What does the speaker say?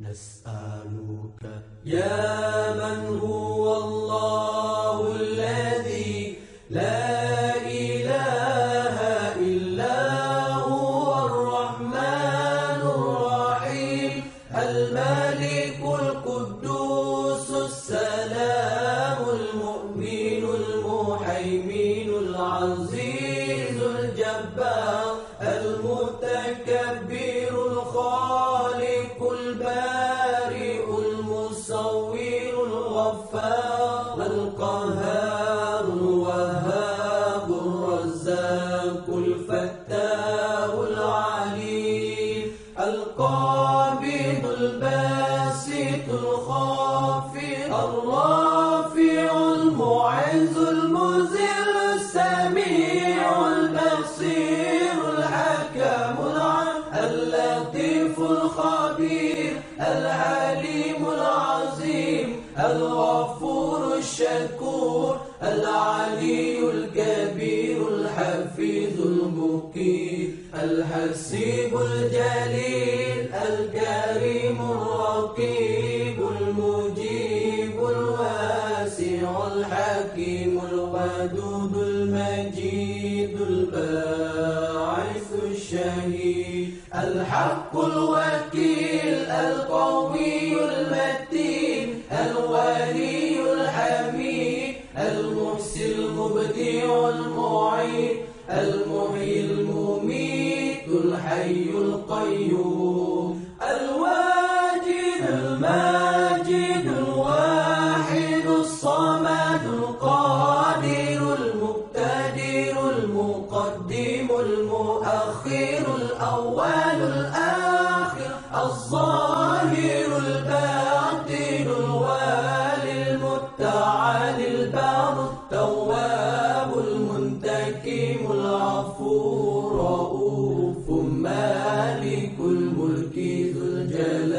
نسألك يا من هو الله الذي لا إله إلا هو الرحمن الرحيم الملك القدوس السلام المؤمن المهيمن العزيز الجبار المتكبر الخالق البارئ المصور الغفار القهار الوهاب الرزاق الفتاح العليم القابض الباسط الخافض الرافع المعز المذل السميع البصير الحكم اللطيف الخبير العليم العظيم الغفور الشكور العلي الكبير الحفيظ المقيت الحسيب الجليل الكريم الرقيب المجيب الواسع الحكيم الودود المجيد الباعث الشهيد الحق الوكيل القوي المتين الولي الحميد المحسن المبدع المعيد المحيي المميت الحي القيوم الواجد الماجد الواحد الصمد القادر المقتدر المقدم المؤخر الأول الآخر الظاهر الباطن الوالي المتعالي البار التواب المنتقم العفو رؤوف مالك الملك ذو الجلال